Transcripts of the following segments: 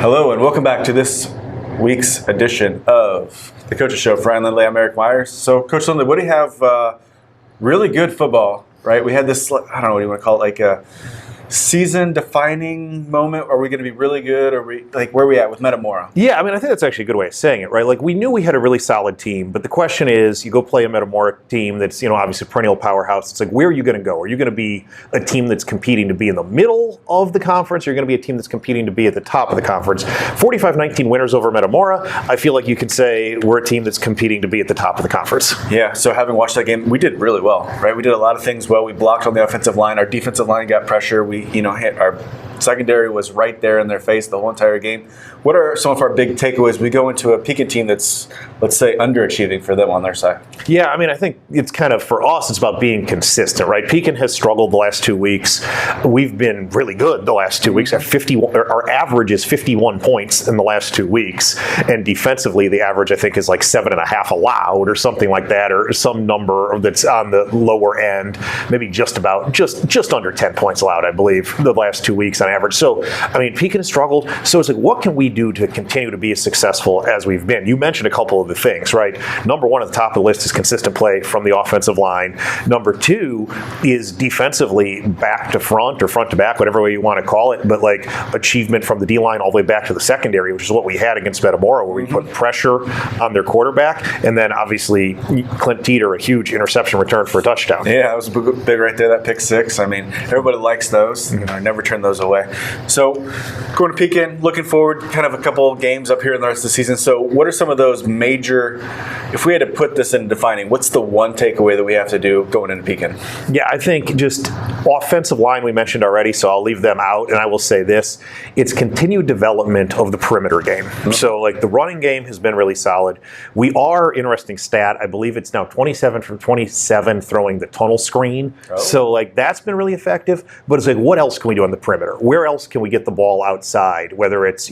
Hello and welcome back to this week's edition of the Coaches Show. Ryan Lindley, I'm Eric Myers. So, Coach Lindley, what do you have? Really good football, right? We had this, I don't know what you want to call it, like a season-defining moment. Are we going to be really good? Or where are we at with Metamora? Yeah, I mean, I think that's actually a good way of saying it, right? Like, we knew we had a really solid team, but the question is, you go play a Metamora team that's, obviously a perennial powerhouse. It's like, where are you going to go? Are you going to be a team that's competing to be in the middle of the conference, or are you going to be a team that's competing to be at the top of the conference? 45-19 winners over Metamora. I feel like you could say we're a team that's competing to be at the top of the conference. Yeah, so having watched that game, we did really well, right? We did a lot of things well. We blocked on the offensive line. Our defensive line got pressure. We our secondary was right there in their face the whole entire game. What are some of our big takeaways? We go into a Pekin team that's, let's say, underachieving for them on their side. Yeah, I mean, I think it's kind of, for us, it's about being consistent, right? Pekin has struggled the last 2 weeks. We've been really good the last 2 weeks. Our average is 51 points in the last 2 weeks. And defensively, the average, I think, is like 7.5 allowed or something like that, or some number that's on the lower end, maybe just under 10 points allowed, I believe, the last 2 weeks on average. So, I mean, Pekin has struggled. So it's like, what can we do to continue to be as successful as we've been? You mentioned a couple of the things, right? Number one at the top of the list is consistent play from the offensive line. Number two is defensively back to front or front to back, whatever way you want to call it, but like achievement from the D-line all the way back to the secondary, which is what we had against Metamora, where we put pressure on their quarterback. And then obviously Clint Teeter, a huge interception return for a touchdown. Yeah, that was big right there, that pick six. I mean, everybody likes those. I never turn those away. So going to Pekin, looking forward, kind of a couple games up here in the rest of the season. So what are some of those major, if we had to put this in defining, what's the one takeaway that we have to do going into Pekin? Yeah, I think just offensive line we mentioned already, so I'll leave them out. And I will say this, it's continued development of the perimeter game. So like the running game has been really solid. We are, interesting stat, I believe it's now 27 from 27 throwing the tunnel screen. So like that's been really effective. But it's like, what else can we do on the perimeter? Where else can we get the ball outside? Whether it's,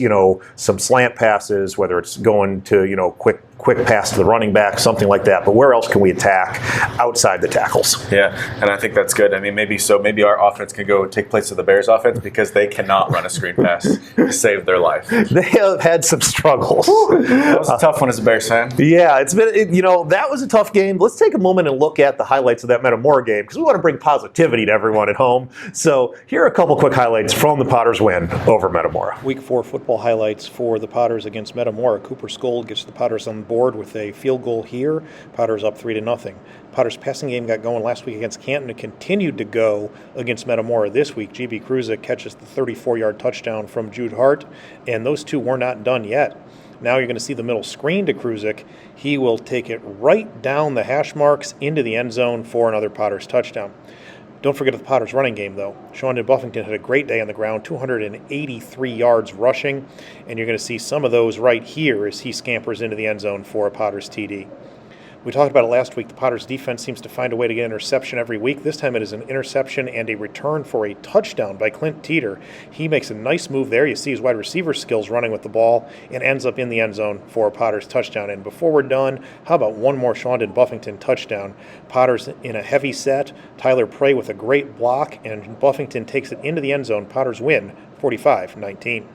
some slant passes, whether it's going to, quick pass to the running back, something like that. But where else can we attack outside the tackles? Yeah, and I think that's good. I mean, maybe our offense can go take place of the Bears' offense because they cannot run a screen pass to save their life. They have had some struggles. That was a tough one as a Bears fan. Yeah, it's been, that was a tough game. Let's take a moment and look at the highlights of that Metamora game because we want to bring positivity to everyone at home. So here are a couple quick highlights from the Potters' win over Metamora. Week 4 football highlights for the Potters against Metamora. Cooper Skold gets the Potters on the board with a field goal here. Potters up 3-0. Potters' passing game got going last week against Canton and continued to go against Metamora this week. G.B. Kruzik catches the 34-yard touchdown from Jude Hart, and those two were not done yet. Now you're going to see the middle screen to Kruzik. He will take it right down the hash marks into the end zone for another Potters touchdown. Don't forget the Potters running game, though. Shawndon Buffington had a great day on the ground, 283 yards rushing, and you're going to see some of those right here as he scampers into the end zone for a Potters TD. We talked about it last week. The Potters defense seems to find a way to get an interception every week. This time it is an interception and a return for a touchdown by Clint Teeter. He makes a nice move there. You see his wide receiver skills running with the ball and ends up in the end zone for a Potters touchdown. And before we're done, how about one more Shawndon Buffington touchdown? Potters in a heavy set. Tyler Prey with a great block, and Buffington takes it into the end zone. Potters win 45-19.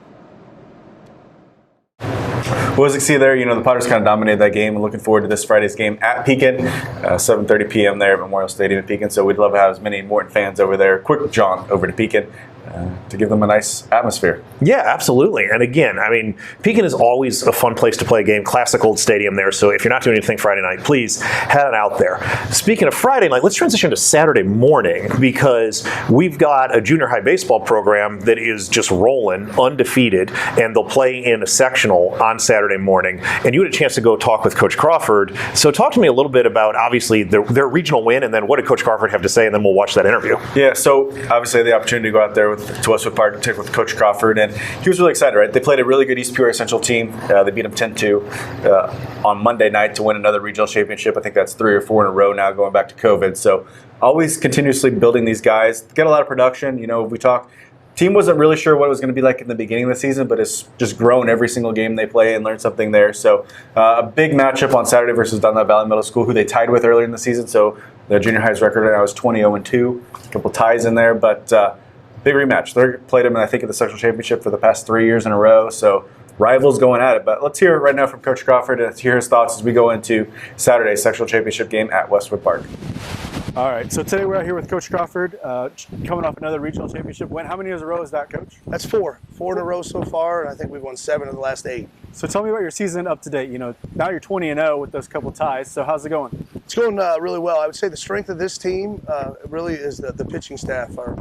Well, as you see there, the Potters kind of dominated that game. And looking forward to this Friday's game at Pekin, 7:30 p.m. there at Memorial Stadium in Pekin. So we'd love to have as many Morton fans over there. Quick jaunt over to Pekin to give them a nice atmosphere. Yeah, absolutely. And again, I mean, Pekin is always a fun place to play a game. Classic old stadium there. So if you're not doing anything Friday night, please head on out there. Speaking of Friday night, let's transition to Saturday morning because we've got a junior high baseball program that is just rolling, undefeated, and they'll play in a sectional on Saturday morning. And you had a chance to go talk with Coach Crawford. So talk to me a little bit about, obviously, their regional win, and then what did Coach Crawford have to say, and then we'll watch that interview. Yeah, so obviously the opportunity to go out there with Coach Crawford, and he was really excited, right? They played a really good East Peoria Central team. They beat them 10-2 on Monday night to win another regional championship. I think that's 3 or 4 in a row now going back to COVID. So always continuously building these guys. Get a lot of production. We talk. Team wasn't really sure what it was going to be like in the beginning of the season, but it's just grown every single game they play and learned something there. So a big matchup on Saturday versus Dunlap Valley Middle School, who they tied with earlier in the season. So the junior high's record right now is 20-0-2. A couple ties in there, but big rematch. They played them, I think, in the sectional championship for the past 3 years in a row. So rivals going at it. But let's hear it right now from Coach Crawford and let's hear his thoughts as we go into Saturday's sectional championship game at Westwood Park. All right, so today we're out here with Coach Crawford, coming off another regional championship win. How many years in a row is that, Coach? That's 4 in a row so far, and I think we've won 7 of the last 8. So tell me about your season up to date. You know, now you're 20-0 with those couple ties. So how's it going? It's going really well. I would say the strength of this team really is the pitching staff. Our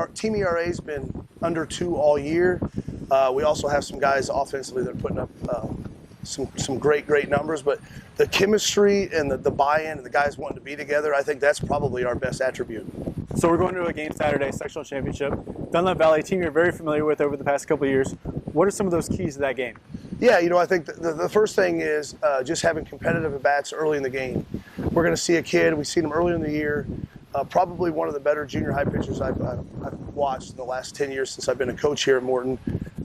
team ERA has been under 2 all year. We also have some guys offensively that are putting up some great numbers, but the chemistry and the buy-in and the guys wanting to be together, I think that's probably our best attribute. So we're going to a game Saturday, sectional championship. Dunlap Valley, team you're very familiar with over the past couple of years. What are some of those keys to that game? Yeah, you know, I think the first thing is just having competitive at-bats early in the game. We're going to see a kid, we've seen him earlier in the year, probably one of the better junior high pitchers I've watched in the last 10 years since I've been a coach here at Morton.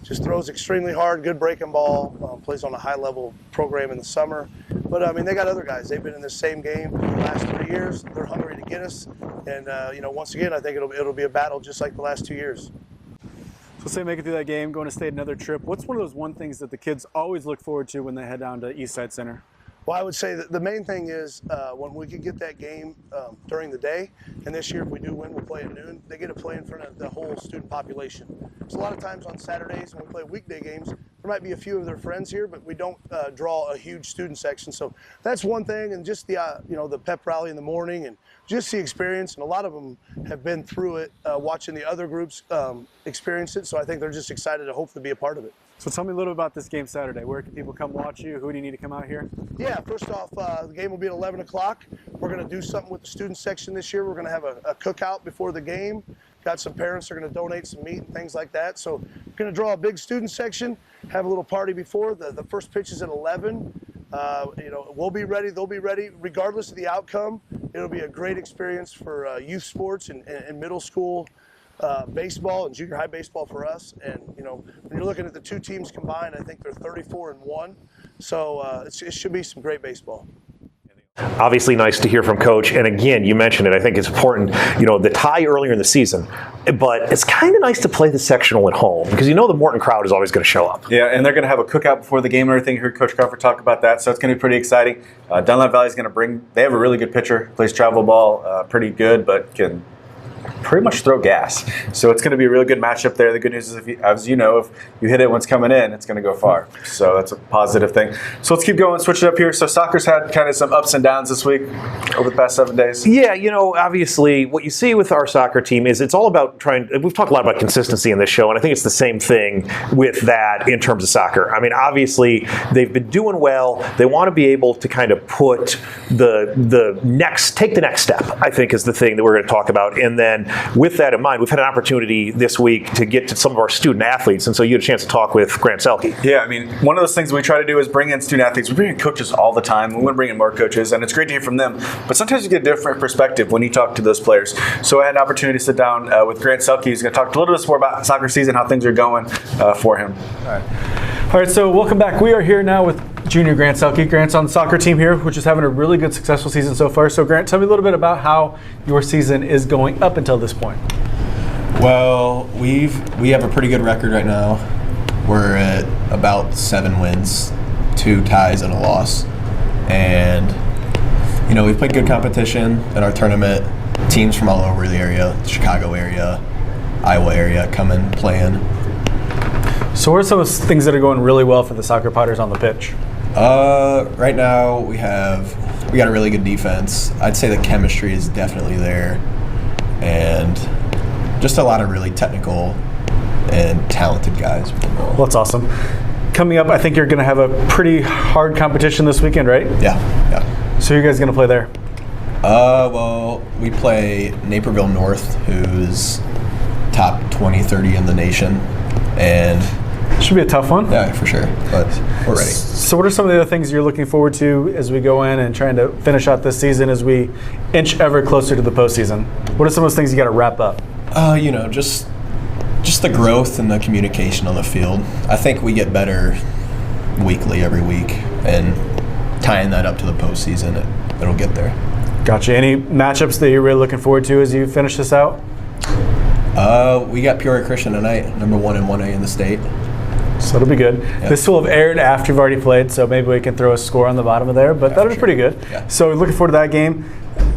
Just throws extremely hard, good breaking ball, plays on a high-level program in the summer. But, I mean, they got other guys. They've been in this same game for the last 3 years. They're hungry to get us. And, you know, once again, I think it'll be a battle just like the last 2 years. So say make it through that game, going to state another trip. What's one of those one things that the kids always look forward to when they head down to Eastside Center? Well, I would say that the main thing is when we can get that game during the day, and this year if we do win, we'll play at noon, they get to play in front of the whole student population. So a lot of times on Saturdays when we play weekday games, there might be a few of their friends here, but we don't draw a huge student section. So that's one thing, and just the you know, the pep rally in the morning and just the experience, and a lot of them have been through it, watching the other groups experience it, so I think they're just excited to hopefully be a part of it. So tell me a little about this game Saturday. Where can people come watch you? Who do you need to come out here? Yeah, first off, the game will be at 11 o'clock. We're going to do something with the student section this year. We're going to have a cookout before the game. Got some parents that are going to donate some meat and things like that. So we're going to draw a big student section, have a little party before. The first pitch is at 11. You know, we'll be ready. They'll be ready. Regardless of the outcome, it'll be a great experience for youth sports and middle school baseball and junior high baseball for us. And, you know, when you're looking at the two teams combined, I think they're 34-1. So it should be some great baseball. Obviously nice to hear from Coach. And again, you mentioned it. I think it's important, you know, the tie earlier in the season. But it's kind of nice to play the sectional at home because you know the Morton crowd is always going to show up. Yeah, and they're going to have a cookout before the game and everything. You heard Coach Crawford talk about that, so it's going to be pretty exciting. Dunlap Valley is going to they have a really good pitcher, plays travel ball pretty good, but can pretty much throw gas. So it's going to be a really good matchup there. The good news is, as you know, if you hit it when it's coming in, it's going to go far. So that's a positive thing. So let's keep going, switch it up here. So soccer's had kind of some ups and downs this week over the past 7 days. Yeah, you know, obviously what you see with our soccer team is it's all about we've talked a lot about consistency in this show, and I think it's the same thing with that in terms of soccer. I mean, obviously they've been doing well. They want to be able to kind of put take the next step, I think is the thing that we're going to talk about. And then with that in mind, we've had an opportunity this week to get to some of our student athletes, and so you had a chance to talk with Grant Selke. Yeah, I mean, one of those things we try to do is bring in student athletes. We bring in coaches all the time. We want to bring in more coaches, and it's great to hear from them. But sometimes you get a different perspective when you talk to those players. So I had an opportunity to sit down with Grant Selke. He's going to talk a little bit more about soccer season, how things are going for him. All right, so welcome back. We are here now with junior Grant Selke. Grant's on the soccer team here, which is having a really good, successful season so far. So Grant, tell me a little bit about how your season is going up until this point. Well, we have a pretty good record right now. We're at about 7 wins, 2 ties, and a loss. And, you know, we've played good competition in our tournament. Teams from all over the area, Chicago area, Iowa area, come and play in. So what are some of the things that are going really well for the Soccer Potters on the pitch? Right now we got a really good defense. I'd say the chemistry is definitely there, and just a lot of really technical and talented guys. Well, that's awesome. Coming up, I think you're going to have a pretty hard competition this weekend, right? Yeah. So you guys going to play there? Well, we play Naperville North, who's top 20, 30 in the nation, and should be a tough one. Yeah, for sure, but we're ready. So what are some of the other things you're looking forward to as we go in and trying to finish out this season as we inch ever closer to the postseason? What are some of those things you got to wrap up? You know, just the growth and the communication on the field. I think we get better weekly, every week, and tying that up to the postseason, it'll get there. Gotcha. Any matchups that you're really looking forward to as you finish this out? We got Peoria Christian tonight, number 1 and 1A in the state. So it'll be good. Yeah. This will have aired after you've already played, so maybe we can throw a score on the bottom of there, but that'll be pretty good. Yeah. So looking forward to that game,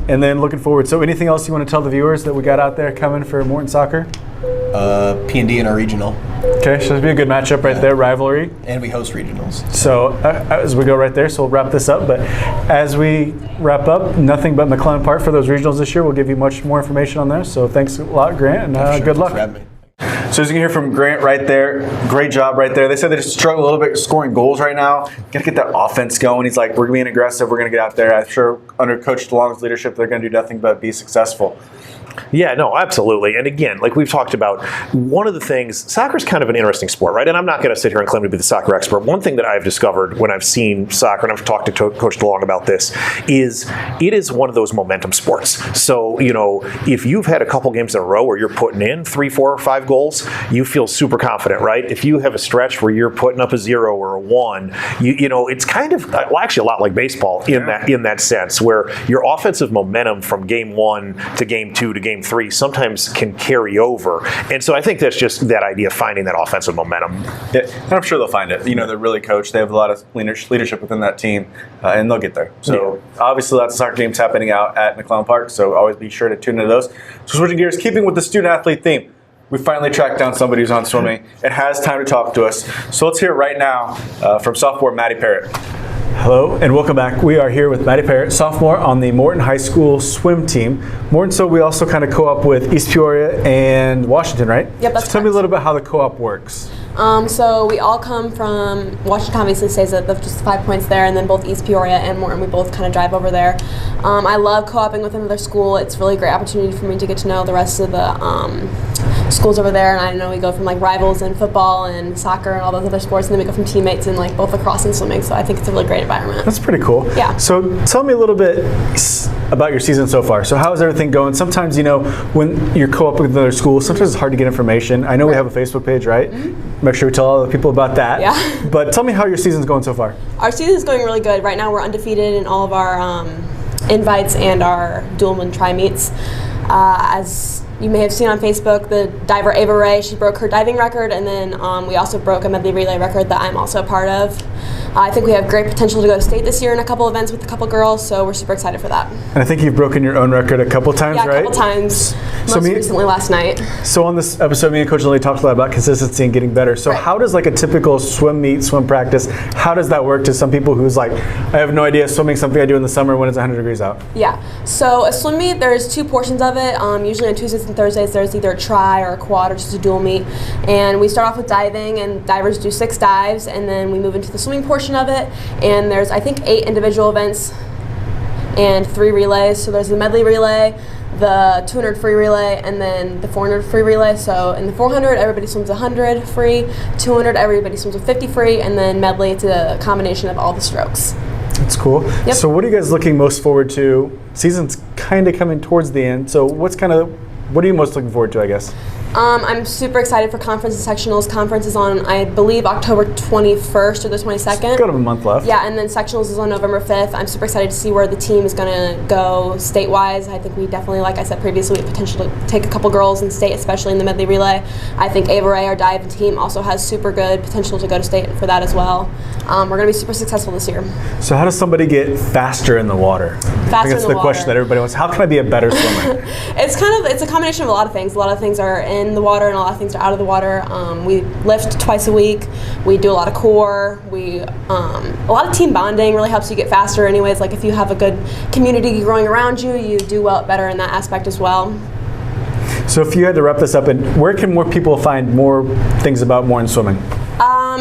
and then looking forward. So anything else you want to tell the viewers that we got out there coming for Morton Soccer? P&D in our regional. Okay, so it'll be a good matchup right there, rivalry. And we host regionals. So as we go right there, so we'll wrap this up. But as we wrap up, nothing but McClellan Park for those regionals this year. We'll give you much more information on there. So thanks a lot, Grant, and good luck. Thanks for having me. So as you can hear from Grant right there, great job right there. They said they just struggle a little bit scoring goals right now. Got to get that offense going. He's like, we're being aggressive. We're going to get out there. I'm sure under Coach DeLong's leadership, they're going to do nothing but be successful. Yeah, no, absolutely. And again, like we've talked about, one of the things, soccer is kind of an interesting sport, right? And I'm not going to sit here and claim to be the soccer expert. One thing that I've discovered when I've seen soccer, and I've talked to Coach DeLong about this, is it is one of those momentum sports. So, you know, if you've had a couple games in a row where you're putting in 3, 4, or 5 goals, you feel super confident, right? If you have a stretch where you're putting up a 0 or a 1, you know, it's kind of, well, actually a lot like baseball in that sense, where your offensive momentum from game 1 to game 2 to game 3 sometimes can carry over. And so I think that's just that idea of finding that offensive momentum. Yeah, and I'm sure they'll find it. You know, they're really coached. They have a lot of leadership within that team, and they'll get there. So obviously lots of soccer games happening out at McClellan Park, so always be sure to tune into those. So switching gears, keeping with the student-athlete theme, we finally tracked down somebody who's on swimming and has time to talk to us. So let's hear right now from sophomore Maddie Parrott. Hello and welcome back. We are here with Maddie Parrott, sophomore on the Morton High School swim team. Morton, so we also kind of co-op with East Peoria and Washington, right? Yep, that's so tell me a little bit how the co-op works. So we all come from Washington, obviously stays at just 5 points there, and then both East Peoria and Morton, we both kind of drive over there. I love co-oping with another school. It's really a great opportunity for me to get to know the rest of the schools over there, and I know we go from like rivals in football and soccer and all those other sports, and then we go from teammates in like both lacrosse and swimming, so I think it's a really great environment. That's pretty cool. Yeah. So tell me a little bit about your season so far. So how is everything going? Sometimes, you know, when you're co-op with another school, sometimes it's hard to get information. I know we have a Facebook page, right? Mm-hmm. Make sure we tell all the people about that. Yeah. But tell me how your season's going so far. Our season's going really good. Right now we're undefeated in all of our invites and our dual and tri meets. As you may have seen on Facebook, the diver Ava Ray, she broke her diving record, and then we also broke a medley relay record that I'm also a part of. I think we have great potential to go to state this year in a couple events with a couple girls, so we're super excited for that. And I think you've broken your own record a couple times, right? Yeah, a couple times. Most recently last night. So on this episode, me and Coach Lily talked a lot about consistency and getting better. So how does like a typical swim meet, swim practice, how does that work to some people who's like, I have no idea, swimming something I do in the summer when it's 100 degrees out? Yeah, so a swim meet, there's 2 portions of it. Usually on Tuesdays and Thursdays, there's either a tri or a quad or just a dual meet. And we start off with diving, and divers do 6 dives, and then we move into the swimming portion of it. And there's, I think, 8 individual events and 3 relays. So there's the medley relay, the 200 free relay, and then the 400 free relay. So in the 400, everybody swims 100 free, 200, everybody swims with 50 free, and then medley, it's a combination of all the strokes. That's cool. Yep. So what are you guys looking most forward to? Season's kind of coming towards the end. So what are you most looking forward to, I guess? I'm super excited for conference and sectionals. Conference is on, I believe, October 21st or the 22nd. Got a month left. Yeah, and then sectionals is on November 5th. I'm super excited to see where the team is going to go state-wise. I think we definitely, like I said previously, we have potential to take a couple girls in state, especially in the medley relay. I think Ava Ray, our dive team, also has super good potential to go to state for that as well. We're going to be super successful this year. So how does somebody get faster in the water? I think that's the question that everybody wants. How can I be a better swimmer? It's a combination of a lot of things. A lot of things are in the water and a lot of things are out of the water. We lift twice a week. We do a lot of core. A lot of team bonding really helps you get faster anyways. Like if you have a good community growing around you, you do better in that aspect as well. So if you had to wrap this up, and where can more people find more things about Morton swimming?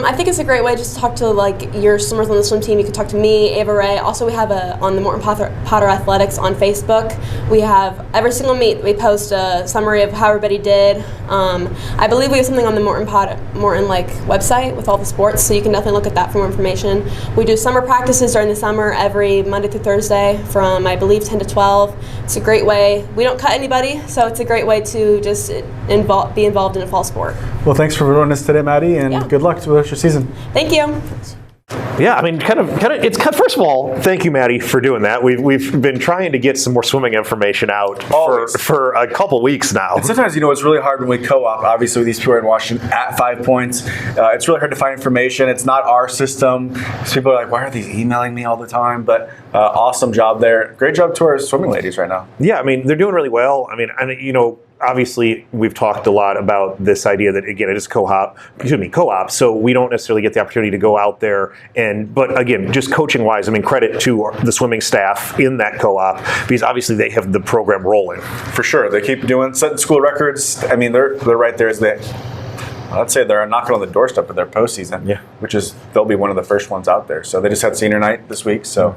I think it's a great way just to talk to like your swimmers on the swim team. You can talk to me, Ava Ray. Also, we have on the Morton Potter Athletics on Facebook. We have every single meet. We post a summary of how everybody did. I believe we have something on the Morton website with all the sports, so you can definitely look at that for more information. We do summer practices during the summer every Monday through Thursday from I believe 10 to 12. It's a great way. We don't cut anybody, so it's a great way to just be involved in a fall sport. Well, thanks for joining us today, Maddie, and good luck with your season. Thank you. Yeah, I mean, it's first of all, thank you, Maddie, for doing that. We've been trying to get some more swimming information out for a couple weeks now. And sometimes, it's really hard when we co-op, obviously, with these people in Washington at 5 points. It's really hard to find information. It's not our system. So people are like, why are these emailing me all the time? But awesome job there. Great job to our swimming ladies right now. Yeah, I mean, they're doing really well. I mean, obviously, we've talked a lot about this idea that, again, it is co-op, so we don't necessarily get the opportunity to go out there but again, just coaching-wise, I mean, credit to the swimming staff in that co-op, because obviously they have the program rolling. For sure. They keep setting school records. I mean, they're right there as I'd say they're knocking on the doorstep of their postseason, which is they'll be one of the first ones out there. So they just had senior night this week, so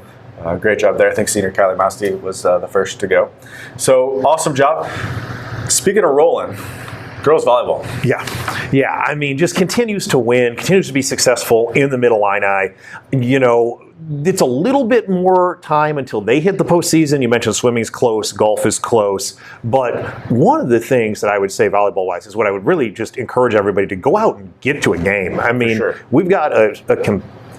great job there. I think senior Kylie Masti was the first to go. So awesome job. Speaking of rolling, girls volleyball. Yeah. I mean, just continues to win, continues to be successful in the Middle Illini. It's a little bit more time until they hit the postseason. You mentioned swimming's close, golf is close. But one of the things that I would say volleyball-wise is what I would really just encourage everybody to go out and get to a game. I mean, we've got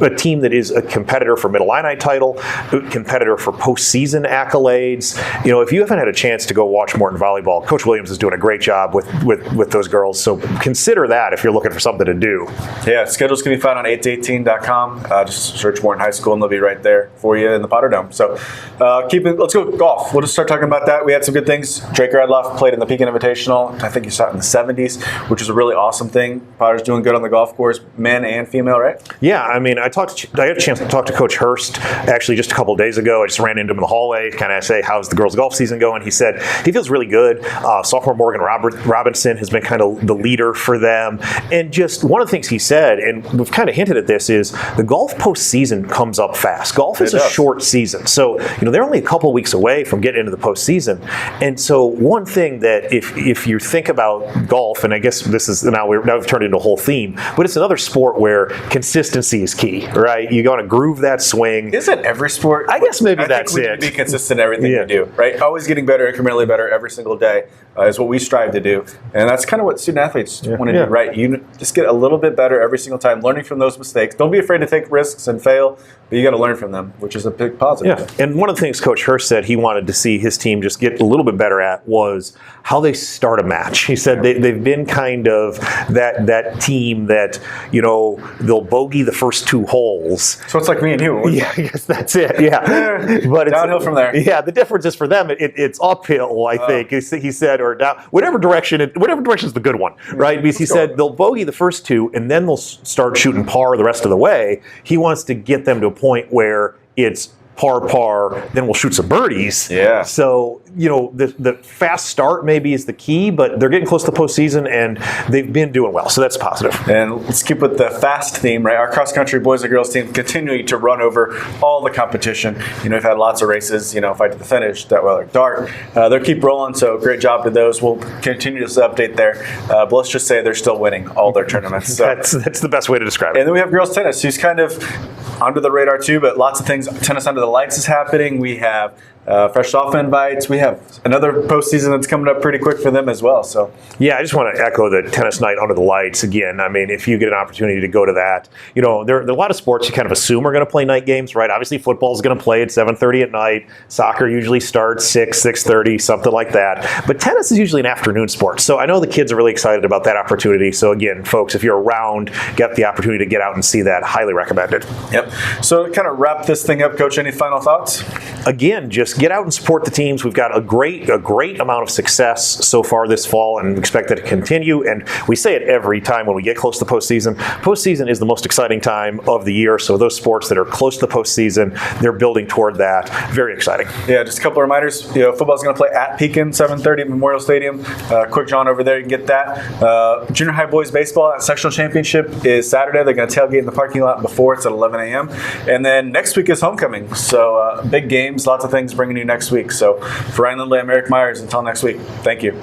a team that is a competitor for Middle Illini title, a competitor for postseason accolades. If you haven't had a chance to go watch Morton volleyball, Coach Williams is doing a great job with those girls. So consider that if you're looking for something to do. Yeah, schedules can be found on 8to18.com. Just search Morton High School and they'll be right there for you in the Potter Dome. So let's go golf. We'll just start talking about that. We had some good things. Drake Radloff played in the Pekin Invitational. I think he shot in the 70s, which is a really awesome thing. Potter's doing good on the golf course, men and female, right? Yeah, I mean, I had a chance to talk to Coach Hurst actually just a couple of days ago. I just ran into him in the hallway, kind of say, how's the girls' golf season going? He said he feels really good. Sophomore Morgan Robinson has been kind of the leader for them. And just one of the things he said, and we've kind of hinted at this, is the golf postseason comes up fast. Golf is a short season. So, they're only a couple of weeks away from getting into the postseason. And so one thing that if you think about golf, and I guess this is now we've turned it into a whole theme, but it's another sport where consistency is key, right? You got to groove that swing. Is it every sport? I guess maybe that's it. We need to be consistent in everything we do, right? Always getting better, incrementally better every single day is what we strive to do. And that's kind of what student athletes want to do, right? You just get a little bit better every single time, learning from those mistakes. Don't be afraid to take risks and fail, but you got to learn from them, which is a big positive. Yeah, and one of the things Coach Hurst said he wanted to see his team just get a little bit better at was how they start a match. He said they've been kind of that team that, they'll bogey the first two holes. So it's like me and you. Yeah, I guess that's it. Yeah, but downhill from there. Yeah, the difference is for them, it's uphill. I think he said, or down, whatever direction is the good one, right? Because he said they'll bogey the first two, and then they'll start shooting par the rest of the way. He wants to get them to a point where it's par, then we'll shoot some birdies. Yeah. So, the fast start maybe is the key, but they're getting close to the postseason, and they've been doing well. So that's positive. And let's keep with the fast theme, right? Our cross-country boys and girls team continuing to run over all the competition. We've had lots of races, fight to the finish, that were like dark. They keep rolling, so great job to those. We'll continue to update there. But let's just say they're still winning all their tournaments. So. That's the best way to describe it. And then we have girls tennis, who's kind of under the radar too, but lots of things. Tennis under the lights is happening. We have fresh off invites. We have another postseason that's coming up pretty quick for them as well. So yeah, I just want to echo the tennis night under the lights again. I mean, if you get an opportunity to go to that, there are a lot of sports you kind of assume are going to play night games, right? Obviously, football is going to play at 7:30 at night. Soccer usually starts 6:30, something like that. But tennis is usually an afternoon sport. So I know the kids are really excited about that opportunity. So again, folks, if you're around, get the opportunity to get out and see that. Highly recommended. Yep. So to kind of wrap this thing up, Coach, any final thoughts? Again, just get out and support the teams. We've got a great amount of success so far this fall, and expect that to continue. And we say it every time when we get close to the postseason. Postseason is the most exciting time of the year. So those sports that are close to the postseason, they're building toward that. Very exciting. Yeah, just a couple of reminders. Football's going to play at Pekin, 7:30 at Memorial Stadium. Quick John over there, you can get that. Junior high boys baseball at sectional championship is Saturday. They're going to tailgate in the parking lot before. It's at 11 a.m. And then next week is homecoming. So big games, lots of things bringing you next week. So for Ryan Lindley, I'm Eric Myers. Until next week, thank you.